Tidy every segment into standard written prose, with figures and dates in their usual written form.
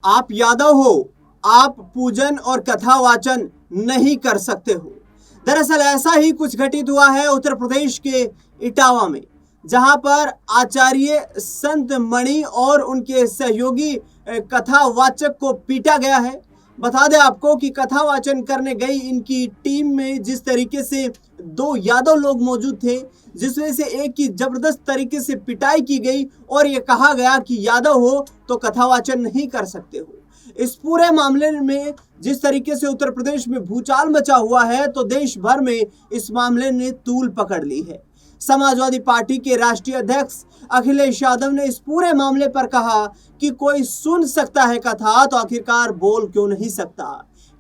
आप यादव हो, आप पूजन और कथा वाचन नहीं कर सकते हो। दरअसल ऐसा ही कुछ घटित हुआ है उत्तर प्रदेश के इटावा में, जहां पर आचार्य संत मणि और उनके सहयोगी कथा वाचक को पीटा गया है। बता दें आपको कि कथा वाचन करने गई इनकी टीम में जिस तरीके से दो यादव लोग मौजूद थे, जिसमें से एक की जबरदस्त तरीके से पिटाई की गई और ये कहा गया कि यादव हो तो कथा वाचन नहीं कर सकते हो। इस पूरे मामले में जिस तरीके से उत्तर प्रदेश में भूचाल मचा हुआ है, तो देश भर में इस मामले ने तूल पकड़ ली है। समाजवादी पार्टी के राष्ट्रीय अध्यक्ष अखिलेश यादव ने इस पूरे मामले पर कहा कि कोई सुन सकता है कथा तो आखिरकार बोल क्यों नहीं सकता।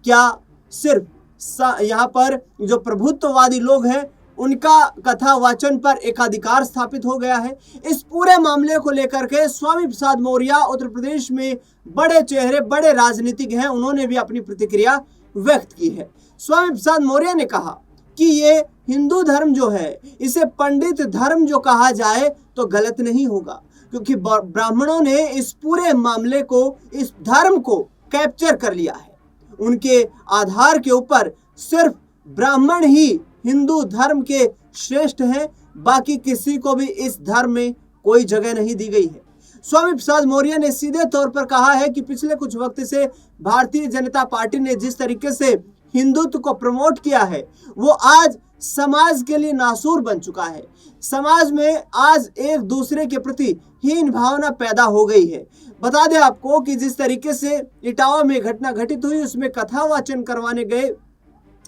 क्या सिर्फ यहाँ पर जो प्रभुत्ववादी लोग हैं उनका कथा वाचन पर एकाधिकार स्थापित हो गया है? इस पूरे मामले को लेकर के स्वामी प्रसाद मौर्य उत्तर प्रदेश में बड़े चेहरे, बड़े राजनीतिक हैं, उन्होंने भी अपनी प्रतिक्रिया व्यक्त की है। स्वामी प्रसाद मौर्य ने कहा कि ये हिंदू धर्म जो है इसे पंडित धर्म जो कहा जाए तो गलत नहीं होगा, क्योंकि ब्राह्मणों ने इस पूरे मामले को, इस धर्म को कैप्चर कर लिया है। उनके आधार के ऊपर सिर्फ ब्राह्मण ही हिंदू धर्म के श्रेष्ठ हैं, बाकी किसी को भी इस धर्म में कोई जगह नहीं दी गई है। स्वामी प्रसाद मौर्य ने सीधे तौर पर कहा है कि पिछले कुछ वक्त से भारतीय जनता पार्टी ने जिस तरीके से हिंदुत्व को प्रमोट किया है, वो आज समाज के लिए नासूर बन चुका है। समाज में आज एक दूसरे के प्रति हीन भावना पैदा हो गई है। बता दें आपको कि जिस तरीके से इटावा में घटना घटित हुई, उसमें कथा वाचन करवाने गए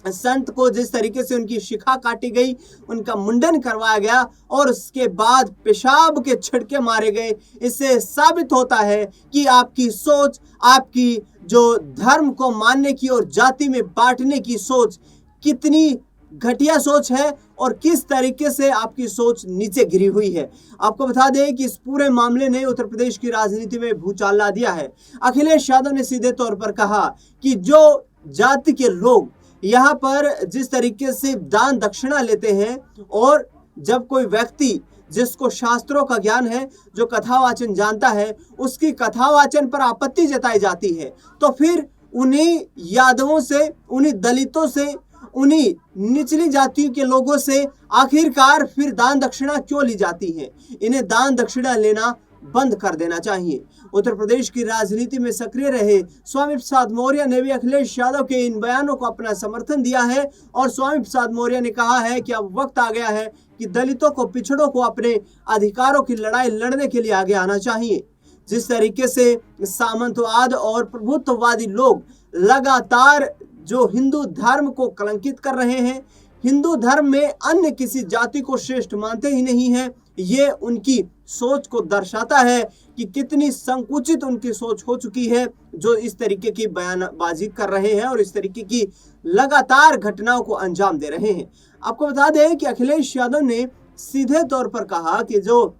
संत को जिस तरीके से उनकी शिखा काटी गई, उनका मुंडन करवाया गया और उसके बाद पेशाब के छिड़के मारे गए, इससे साबित होता है कि आपकी सोच, आपकी जो धर्म को मानने की और जाति में बांटने की सोच कितनी घटिया सोच है और किस तरीके से आपकी सोच नीचे गिरी हुई है। आपको बता दें कि इस पूरे मामले ने उत्तर प्रदेश की राजनीति में भूचाल ला दिया है। अखिलेश यादव ने सीधे तौर पर कहा कि जो जाति के लोग यहाँ पर जिस तरीके से दान दक्षिणा लेते हैं, और जब कोई व्यक्ति जिसको शास्त्रों का ज्ञान है, जो कथा वाचन जानता है, उसकी कथा वाचन पर आपत्ति जताई जाती है, तो फिर उन्हीं यादवों से, उन्हीं दलितों से, उन्हीं निचली जातियों के लोगों से आखिरकार फिर दान दक्षिणा क्यों ली जाती है? इन्हें दान दक्षिणा लेना बंद कर देना चाहिए। उत्तर प्रदेश की राजनीति में सक्रिय रहे स्वामी प्रसाद मौर्य ने भी अखिलेश यादव के इन बयानों को अपना समर्थन दिया है और स्वामी प्रसाद मौर्य ने कहा है कि अब वक्त आ गया है कि दलितों को, पिछड़ों को अपने अधिकारों की लड़ाई लड़ने के लिए आगे आना चाहिए। जिस तरीके से सामंतवाद और प्रभुत्ववादी लोग लगातार जो हिंदू धर्म को कलंकित कर रहे हैं, हिंदू धर्म में अन्य किसी जाति को श्रेष्ठ मानते ही नहीं हैं, ये उनकी सोच को दर्शाता है कि कितनी संकुचित उनकी सोच हो चुकी है, जो इस तरीके की बयानबाजी कर रहे हैं और इस तरीके की लगातार घटनाओं को अंजाम दे रहे हैं। आपको बता दें कि अखिलेश यादव ने सीधे तौर पर कहा कि जो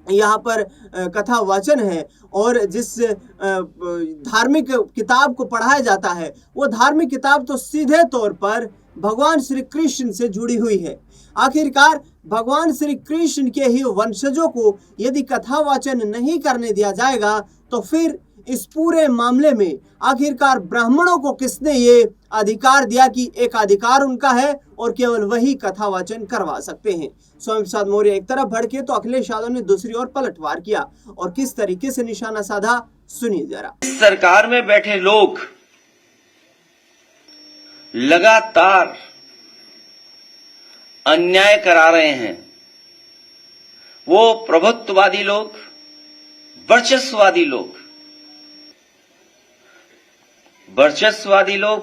यहाँ पर कथा वाचन है और जिस धार्मिक किताब को पढ़ाया जाता है, वो धार्मिक किताब तो सीधे तौर पर भगवान श्री कृष्ण से जुड़ी हुई है। आखिरकार भगवान श्री कृष्ण के ही वंशजों को यदि कथा वाचन नहीं करने दिया जाएगा, तो फिर इस पूरे मामले में आखिरकार ब्राह्मणों को किसने ये अधिकार दिया कि एक अधिकार उनका है और केवल वही कथा वाचन करवा सकते हैं? स्वामी प्रसाद मौर्य एक तरफ भड़के तो अखिलेश यादव ने दूसरी ओर पलटवार किया और किस तरीके से निशाना साधा, सुनिए जरा। सरकार में बैठे लोग लगातार अन्याय करा रहे हैं। वो प्रभुत्ववादी लोग, वर्चस्ववादी लोग,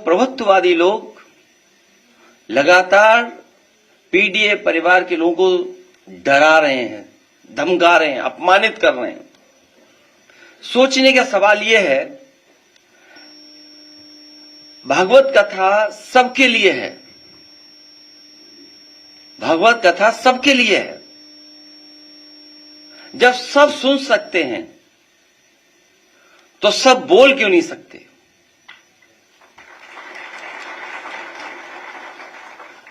प्रभुत्ववादी लोग लगातार पीडीए परिवार के लोगों को डरा रहे हैं, धमका रहे हैं, अपमानित कर रहे हैं। सोचने का सवाल यह है, भागवत कथा सबके लिए है, भागवत कथा सबके लिए है। जब सब सुन सकते हैं तो सब बोल क्यों नहीं सकते?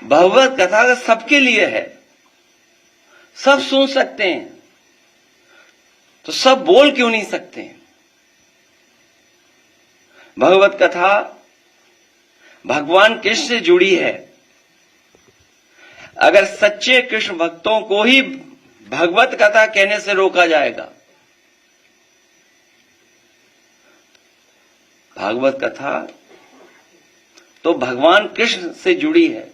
भगवत कथा सबके लिए है, सब सुन सकते हैं तो सब बोल क्यों नहीं सकते? भगवत कथा भगवान कृष्ण से जुड़ी है। अगर सच्चे कृष्ण भक्तों को ही भगवत कथा कहने से रोका जाएगा, भागवत कथा तो भगवान कृष्ण से जुड़ी है।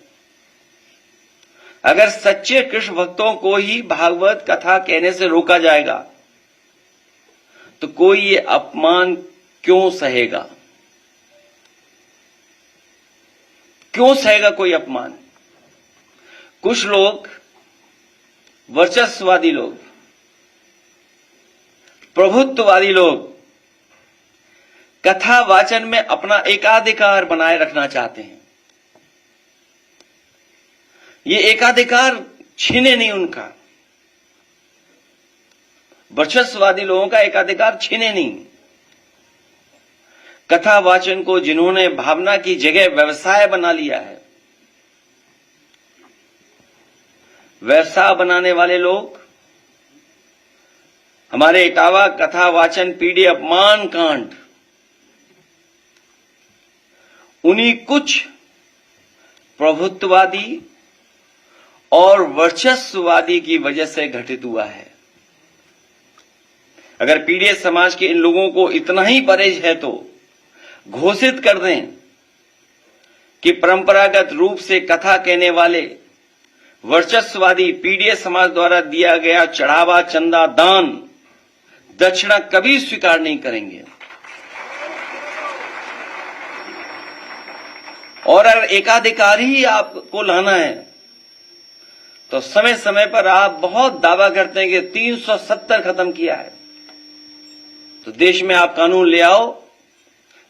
अगर सच्चे कृष्ण भक्तों को ही भागवत कथा कहने से रोका जाएगा तो कोई ये अपमान क्यों सहेगा? क्यों सहेगा कोई अपमान? कुछ लोग, वर्चस्ववादी लोग, प्रभुत्ववादी लोग कथा वाचन में अपना एकाधिकार बनाए रखना चाहते हैं। ये एकाधिकार छीने नहीं उनका, वर्चस्ववादी लोगों का एकाधिकार छीने नहीं। कथा वाचन को जिन्होंने भावना की जगह व्यवसाय बना लिया है, व्यवसाय बनाने वाले लोग हमारे इटावा कथा वाचन पीढ़ी अपमान कांड उन्हीं कुछ प्रभुत्ववादी और वर्चस्ववादी की वजह से घटित हुआ है। अगर पीढ़ी समाज के इन लोगों को इतना ही परहेज है तो घोषित कर दें कि परंपरागत रूप से कथा कहने वाले वर्चस्ववादी पीढ़ी समाज द्वारा दिया गया चढ़ावा, चंदा, दान, दक्षिणा कभी स्वीकार नहीं करेंगे। और अगर एकाधिकार ही आपको लाना है तो समय समय पर आप बहुत दावा करते हैं कि 370 खत्म किया है, तो देश में आप कानून ले आओ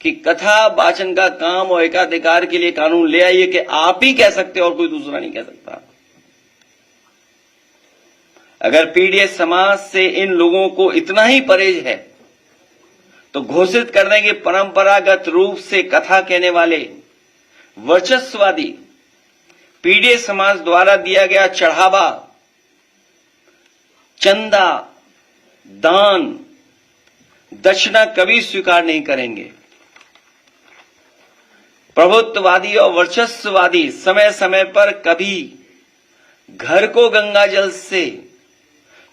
कि कथा वाचन का काम और एकाधिकार के लिए कानून ले आइए कि आप ही कह सकते और कोई दूसरा नहीं कह सकता। अगर पीढ़ी समाज से इन लोगों को इतना ही परहेज है तो घोषित कर दें कि परंपरागत रूप से कथा कहने वाले वर्चस्ववादी पीढ़ी समाज द्वारा दिया गया चढ़ावा, चंदा, दान, दक्षिणा कभी स्वीकार नहीं करेंगे। प्रभुत्ववादी और वर्चस्ववादी समय समय पर कभी घर को गंगा जल से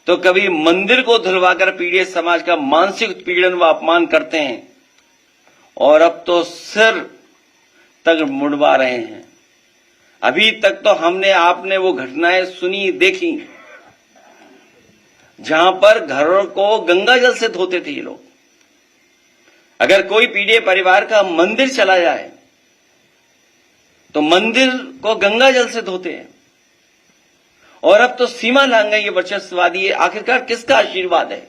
तो कभी मंदिर को धुलवाकर पीढ़ी समाज का मानसिक उत्पीड़न व अपमान करते हैं और अब तो सिर तक मुड़वा रहे हैं। अभी तक तो हमने आपने वो घटनाएं सुनी, देखी, जहां पर घरों को गंगा जल से धोते थे ये लोग। अगर कोई पीढ़ी परिवार का मंदिर चला जाए तो मंदिर को गंगा जल से धोते हैं। और अब तो सीमा लांघ गई ये वर्चस्ववादी। ये आखिरकार किसका आशीर्वाद है?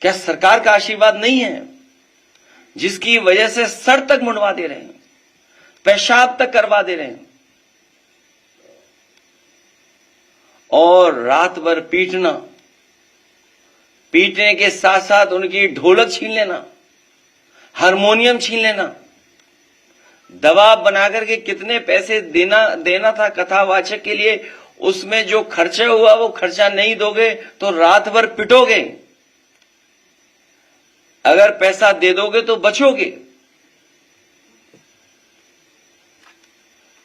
क्या सरकार का आशीर्वाद नहीं है, जिसकी वजह से सर तक मुंडवा दे रहे हैं, पेशाब तक करवा दे रहे हैं और रात भर पीटना, पीटने के साथ साथ उनकी ढोलक छीन लेना, हारमोनियम छीन लेना, दबाव बनाकर के कितने पैसे देना था कथावाचक के लिए, उसमें जो खर्चा हुआ वो खर्चा नहीं दोगे तो रात भर पिटोगे, अगर पैसा दे दोगे तो बचोगे।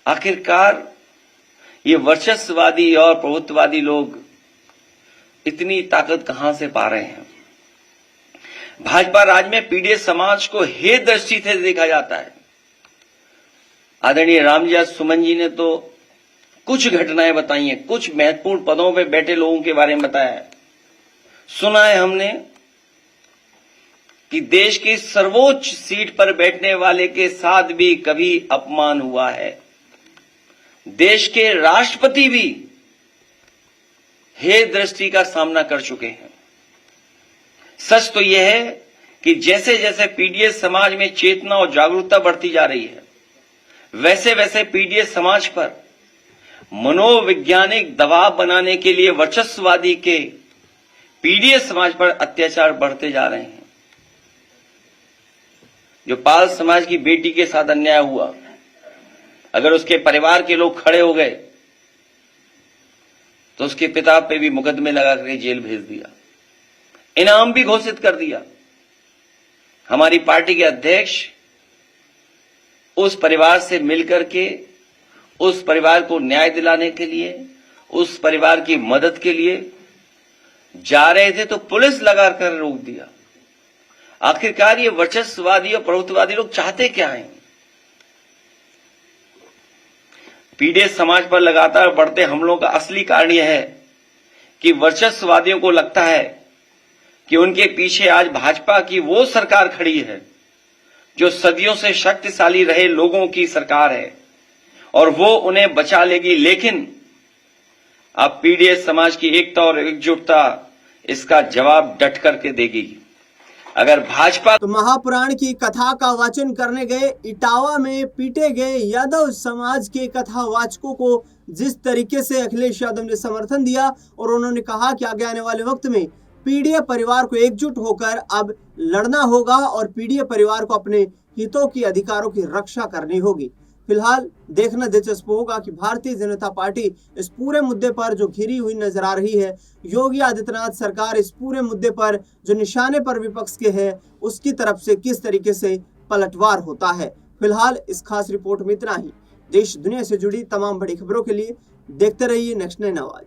आखिरकार ये वर्चस्ववादी और प्रभुत्ववादी लोग इतनी ताकत कहां से पा रहे हैं? भाजपा राज में पीढ़ी समाज को हे दृष्टि से देखा जाता है। आदरणीय रामजी सुमन जी ने तो कुछ घटनाएं बताई हैं, कुछ महत्वपूर्ण पदों पे बैठे लोगों के बारे में बताया है। सुना है हमने कि देश की सर्वोच्च सीट पर बैठने वाले के साथ भी कभी अपमान हुआ है। देश के राष्ट्रपति भी हे दृष्टि का सामना कर चुके हैं। सच तो यह है कि जैसे जैसे पीढ़ी समाज में चेतना और जागरूकता बढ़ती जा रही है, वैसे वैसे पीढ़ी समाज पर मनोवैज्ञानिक दबाव बनाने के लिए वर्चस्ववादी के पीढ़ी समाज पर अत्याचार बढ़ते जा रहे हैं। जो पाल समाज की बेटी के साथ अन्याय हुआ, अगर उसके परिवार के लोग खड़े हो गए तो उसके पिता पे भी मुकदमे लगा करके जेल भेज दिया, इनाम भी घोषित कर दिया। हमारी पार्टी के अध्यक्ष उस परिवार से मिलकर के उस परिवार को न्याय दिलाने के लिए, उस परिवार की मदद के लिए जा रहे थे तो पुलिस लगाकर रोक दिया। आखिरकार ये वर्चस्ववादी और प्रभुत्ववादी लोग चाहते क्या हैं? पीड़ित समाज पर लगातार बढ़ते हमलों का असली कारण यह है कि वर्चस्ववादियों को लगता है कि उनके पीछे आज भाजपा की वो सरकार खड़ी है जो सदियों से शक्तिशाली रहे लोगों की सरकार है और वो उन्हें बचा लेगी। लेकिन अब पीड़ित समाज की एकता और एकजुटता इसका जवाब डट करके देगी। अगर भाजपा तो महापुराण की कथा का वाचन करने गए इटावा में पीटे गए यादव समाज के कथावाचकों को जिस तरीके से अखिलेश यादव ने समर्थन दिया और उन्होंने कहा कि आगे आने वाले वक्त में पीड़ित परिवार को एकजुट होकर अब लड़ना होगा और पीड़ित परिवार को अपने हितों की अधिकारों की रक्षा करनी होगी। फिलहाल देखना दिलचस्प होगा कि भारतीय जनता पार्टी इस पूरे मुद्दे पर जो घिरी हुई नजर आ रही है, योगी आदित्यनाथ सरकार इस पूरे मुद्दे पर जो निशाने पर विपक्ष के है उसकी तरफ से किस तरीके से पलटवार होता है। फिलहाल इस खास रिपोर्ट में इतना ही। देश दुनिया से जुड़ी तमाम बड़ी खबरों के लिए देखते रहिए नेक्स्ट 9 आवाज।